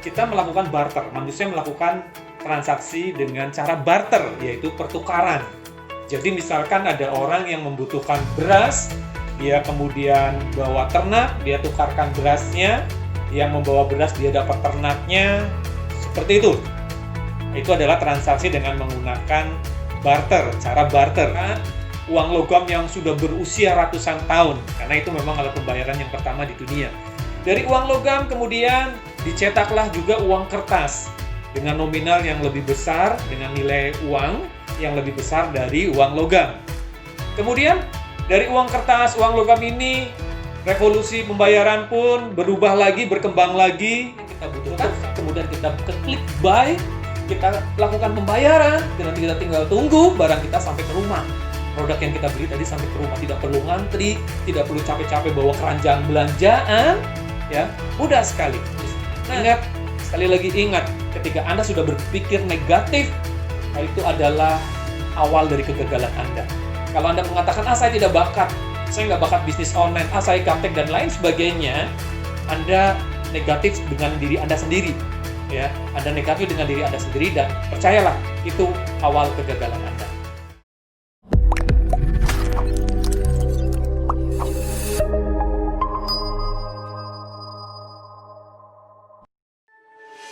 kita melakukan barter. Manusia melakukan transaksi dengan cara barter, yaitu pertukaran. Jadi misalkan ada orang yang membutuhkan beras, dia kemudian bawa ternak, dia tukarkan berasnya, yang membawa beras dia dapat ternaknya, seperti itu. Itu adalah transaksi dengan menggunakan barter, cara barter. Uang logam yang sudah berusia ratusan tahun, karena itu memang alat pembayaran yang pertama di dunia. Dari uang logam kemudian dicetaklah juga uang kertas dengan nominal yang lebih besar, dengan nilai uang yang lebih besar dari uang logam. Kemudian dari uang kertas, uang logam ini, revolusi pembayaran pun berubah lagi, berkembang lagi. Kita butuhkan, kemudian kita klik buy, kita lakukan pembayaran, dan nanti kita tinggal tunggu barang kita sampai ke rumah. Produk yang kita beli tadi sampai ke rumah, tidak perlu ngantri, tidak perlu capek-capek bawa keranjang belanjaan, ya, mudah sekali. Ingat, sekali lagi ingat, ketika Anda sudah berpikir negatif, itu adalah awal dari kegagalan Anda. Kalau Anda mengatakan, saya tidak bakat, saya nggak bakat bisnis online, saya gaptek dan lain sebagainya, Anda negatif dengan diri Anda sendiri, ya. Anda negatif dengan diri Anda sendiri, dan percayalah, itu awal kegagalan Anda.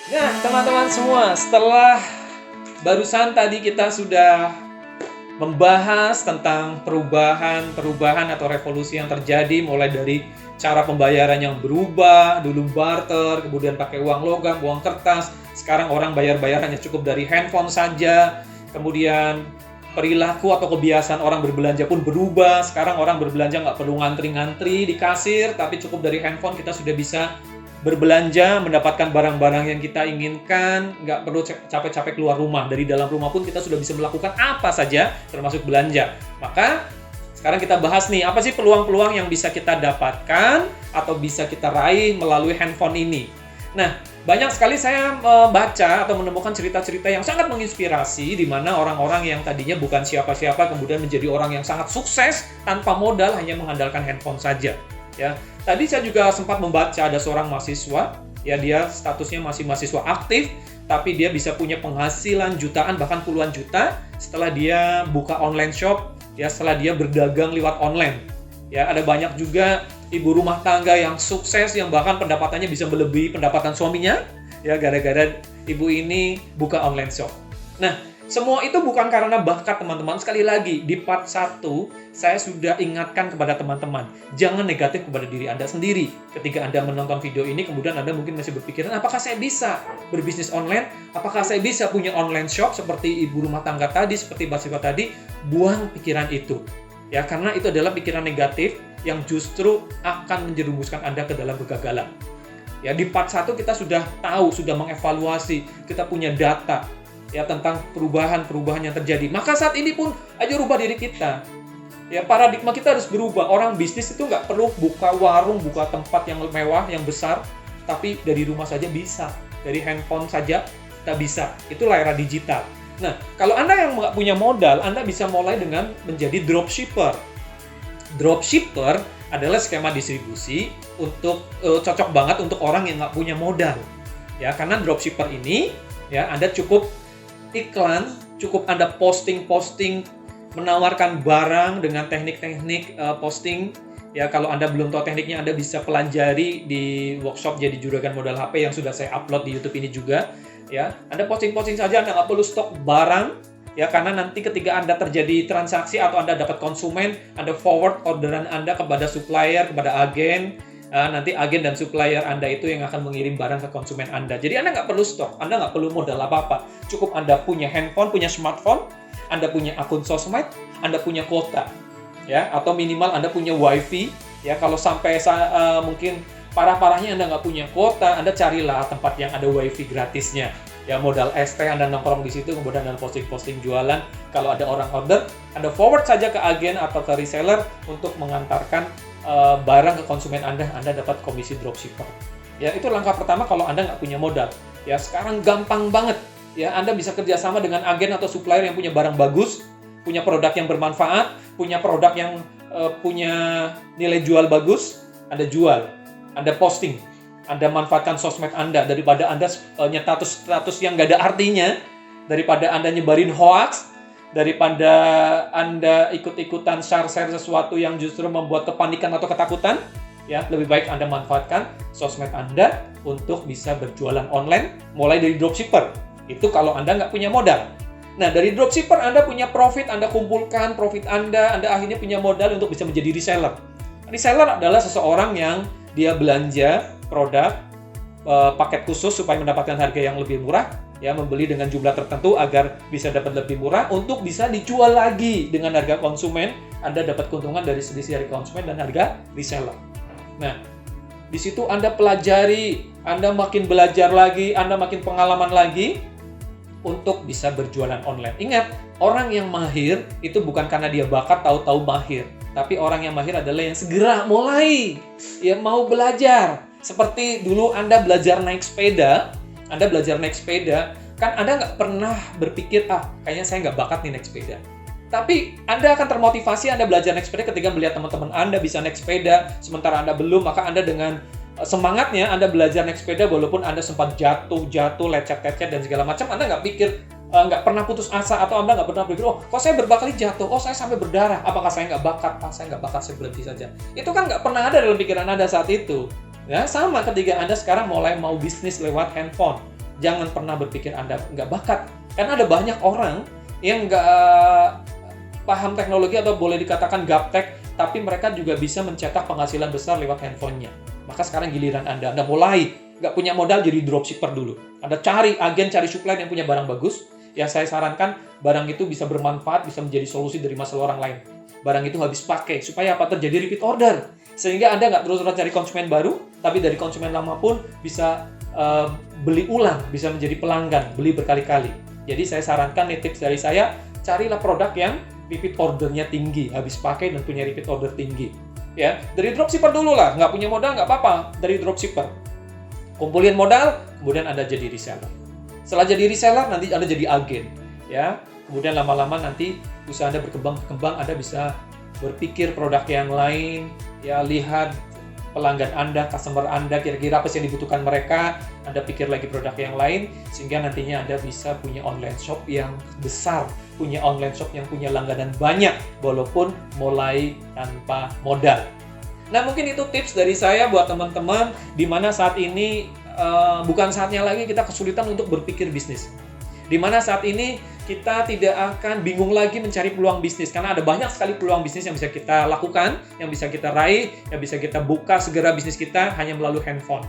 Nah, teman-teman semua, setelah barusan tadi kita sudah membahas tentang perubahan atau revolusi yang terjadi, mulai dari cara pembayaran yang berubah, dulu barter, kemudian pakai uang logam, uang kertas, sekarang orang bayar hanya cukup dari handphone saja, kemudian perilaku atau kebiasaan orang berbelanja pun berubah, sekarang orang berbelanja nggak perlu ngantri-ngantri di kasir, tapi cukup dari handphone kita sudah bisa berbelanja, mendapatkan barang-barang yang kita inginkan, nggak perlu capek-capek keluar rumah. Dari dalam rumah pun kita sudah bisa melakukan apa saja, termasuk belanja. Maka sekarang kita bahas nih, apa sih peluang-peluang yang bisa kita dapatkan atau bisa kita raih melalui handphone ini. Nah, banyak sekali saya membaca atau menemukan cerita-cerita yang sangat menginspirasi, di mana orang-orang yang tadinya bukan siapa-siapa kemudian menjadi orang yang sangat sukses tanpa modal, hanya mengandalkan handphone saja. Ya, tadi saya juga sempat membaca ada seorang mahasiswa, ya, dia statusnya masih mahasiswa aktif, tapi dia bisa punya penghasilan jutaan bahkan puluhan juta setelah dia buka online shop, ya, setelah dia berdagang lewat online. Ya, ada banyak juga ibu rumah tangga yang sukses yang bahkan pendapatannya bisa melebihi pendapatan suaminya, ya, gara-gara ibu ini buka online shop. Nah, semua itu bukan karena bakat, teman-teman. Sekali lagi, di part 1, saya sudah ingatkan kepada teman-teman, jangan negatif kepada diri Anda sendiri. Ketika Anda menonton video ini, kemudian Anda mungkin masih berpikiran, apakah saya bisa berbisnis online? Apakah saya bisa punya online shop seperti ibu rumah tangga tadi, seperti mahasiswa tadi? Buang pikiran itu. Ya, karena itu adalah pikiran negatif yang justru akan menjerumuskan Anda ke dalam kegagalan. Ya, di part 1 kita sudah tahu, sudah mengevaluasi, kita punya data, ya, tentang perubahan yang terjadi. Maka saat ini pun ayo rubah diri kita. Ya, paradigma kita harus berubah. Orang bisnis itu nggak perlu buka warung, buka tempat yang mewah, yang besar, tapi dari rumah saja bisa. Dari handphone saja kita bisa. Itulah era digital. Nah, kalau Anda yang nggak punya modal, Anda bisa mulai dengan menjadi dropshipper. Dropshipper adalah skema distribusi untuk cocok banget untuk orang yang nggak punya modal. Ya, karena dropshipper ini, ya, Anda cukup iklan, cukup Anda posting menawarkan barang dengan teknik-teknik posting. Ya, kalau Anda belum tahu tekniknya, Anda bisa pelajari di workshop Jadi Juragan Modal HP yang sudah saya upload di YouTube ini juga. Ya, Anda posting saja, Anda nggak perlu stok barang. Ya, karena nanti ketika Anda terjadi transaksi atau Anda dapat konsumen, Anda forward orderan Anda kepada supplier, kepada agen. Nanti agen dan supplier Anda itu yang akan mengirim barang ke konsumen Anda. Jadi Anda nggak perlu stok, Anda nggak perlu modal apa-apa. Cukup Anda punya handphone, punya smartphone, Anda punya akun sosmed, Anda punya kuota, ya, atau minimal Anda punya wifi. Ya, kalau sampai mungkin parah-parahnya Anda nggak punya kuota, Anda carilah tempat yang ada wifi gratisnya. Ya, modal ST Anda nongkrong di situ, kemudian Anda posting jualan. Kalau ada orang order, Anda forward saja ke agen atau ke reseller untuk mengantarkan barang ke konsumen Anda dapat komisi dropshipper. Ya, itu langkah pertama kalau Anda nggak punya modal. Ya, sekarang gampang banget. Ya, Anda bisa kerjasama dengan agen atau supplier yang punya barang bagus, punya produk yang bermanfaat, punya produk yang punya nilai jual bagus, Anda jual, Anda posting. Anda manfaatkan sosmed Anda daripada Anda nyetak status yang nggak ada artinya, daripada Anda nyebarin hoax, daripada Anda ikut-ikutan share-share sesuatu yang justru membuat kepanikan atau ketakutan, ya lebih baik Anda manfaatkan sosmed Anda untuk bisa berjualan online, mulai dari dropshipper. Itu kalau Anda nggak punya modal. Nah, dari dropshipper Anda punya profit, Anda kumpulkan profit Anda akhirnya punya modal untuk bisa menjadi reseller. Reseller adalah seseorang yang dia belanja produk paket khusus supaya mendapatkan harga yang lebih murah, ya membeli dengan jumlah tertentu agar bisa dapat lebih murah untuk bisa dijual lagi dengan harga konsumen. Anda dapat keuntungan dari selisih harga konsumen dan harga reseller. Nah, di situ Anda pelajari, Anda makin belajar lagi, Anda makin pengalaman lagi untuk bisa berjualan online. Ingat, orang yang mahir itu bukan karena dia bakat tahu-tahu mahir, tapi orang yang mahir adalah yang segera mulai, yang mau belajar. Seperti dulu Anda belajar naik sepeda, kan Anda nggak pernah berpikir, kayaknya saya nggak bakat nih naik sepeda. Tapi Anda akan termotivasi, Anda belajar naik sepeda ketika melihat teman-teman Anda bisa naik sepeda, sementara Anda belum, maka Anda dengan semangatnya Anda belajar naik sepeda walaupun Anda sempat jatuh, lecet-lecet dan segala macam, Anda nggak pikir, nggak pernah putus asa, atau Anda nggak pernah pikir, kok saya berkali jatuh, saya sampai berdarah, apakah saya nggak bakat, saya berhenti saja. Itu kan nggak pernah ada dalam pikiran Anda saat itu. Ya, sama ketika Anda sekarang mulai mau bisnis lewat handphone. Jangan pernah berpikir Anda nggak bakat. Karena ada banyak orang yang nggak paham teknologi atau boleh dikatakan gaptek, tapi mereka juga bisa mencetak penghasilan besar lewat handphonenya. Maka sekarang giliran Anda mulai nggak punya modal, jadi dropshipper dulu. Anda cari agen, cari supplier yang punya barang bagus. Yang saya sarankan, barang itu bisa bermanfaat, bisa menjadi solusi dari masalah orang lain. Barang itu habis pakai, supaya apa? Terjadi repeat order. Sehingga Anda nggak terus-terusan cari konsumen baru, tapi dari konsumen lama pun bisa beli ulang, bisa menjadi pelanggan, beli berkali-kali. Jadi saya sarankan, nih tips dari saya, carilah produk yang repeat ordernya tinggi, habis pakai dan punya repeat order tinggi. Ya, dari dropshipper dulu lah, nggak punya modal nggak apa-apa, dari dropshipper. Kumpulin modal, kemudian Anda jadi reseller. Setelah jadi reseller, nanti Anda jadi agen. Ya, kemudian lama-lama nanti usaha Anda berkembang, Anda bisa berpikir produk yang lain, ya lihat pelanggan Anda, customer Anda, kira-kira apa sih yang dibutuhkan mereka, Anda pikir lagi produk yang lain, sehingga nantinya Anda bisa punya online shop yang besar, punya online shop yang punya langganan banyak, walaupun mulai tanpa modal. Nah, mungkin itu tips dari saya buat teman-teman, di mana saat ini bukan saatnya lagi kita kesulitan untuk berpikir bisnis. Di mana saat ini kita tidak akan bingung lagi mencari peluang bisnis, karena ada banyak sekali peluang bisnis yang bisa kita lakukan, yang bisa kita raih, yang bisa kita buka segera bisnis kita hanya melalui handphone.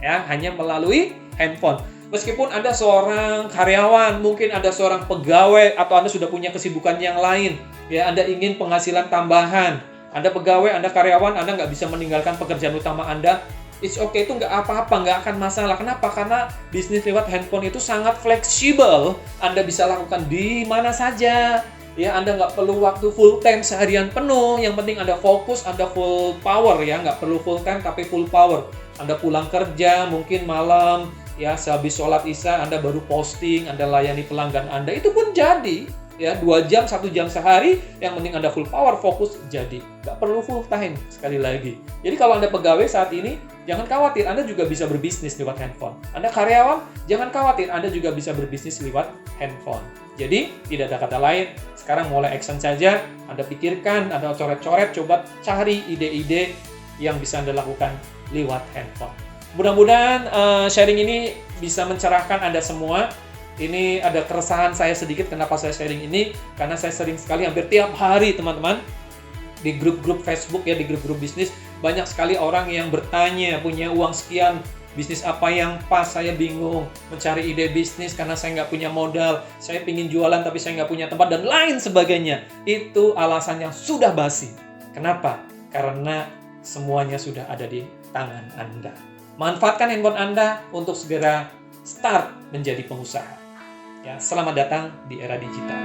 Ya, hanya melalui handphone. Meskipun Anda seorang karyawan, mungkin Anda seorang pegawai, atau Anda sudah punya kesibukan yang lain, ya Anda ingin penghasilan tambahan, Anda pegawai, Anda karyawan, Anda nggak bisa meninggalkan pekerjaan utama Anda, it's okay, itu nggak apa-apa, nggak akan masalah. Kenapa? Karena bisnis lewat handphone itu sangat fleksibel. Anda bisa lakukan di mana saja. Ya, Anda nggak perlu waktu full time seharian penuh. Yang penting Anda fokus, Anda full power ya. Nggak perlu full time tapi full power. Anda pulang kerja, mungkin malam, ya sehabis sholat isya, Anda baru posting, Anda layani pelanggan Anda. Itu pun jadi. Ya, 2 jam, 1 jam sehari, yang penting Anda full power, fokus, jadi. Nggak perlu full time, sekali lagi. Jadi kalau Anda pegawai saat ini, jangan khawatir, Anda juga bisa berbisnis lewat handphone. Anda karyawan, jangan khawatir, Anda juga bisa berbisnis lewat handphone. Jadi, tidak ada kata lain, sekarang mulai action saja, Anda pikirkan, Anda coret-coret, coba cari ide-ide yang bisa Anda lakukan lewat handphone. Mudah-mudahan sharing ini bisa mencerahkan Anda semua. Ini ada keresahan saya sedikit, kenapa saya sharing ini, karena saya sering sekali, hampir tiap hari teman-teman, di grup-grup Facebook ya, di grup-grup bisnis, banyak sekali orang yang bertanya, punya uang sekian, bisnis apa yang pas, saya bingung, mencari ide bisnis karena saya nggak punya modal, saya ingin jualan tapi saya nggak punya tempat, dan lain sebagainya. Itu alasan yang sudah basi. Kenapa? Karena semuanya sudah ada di tangan Anda. Manfaatkan handphone Anda untuk segera start menjadi pengusaha. Ya, selamat datang di era digital.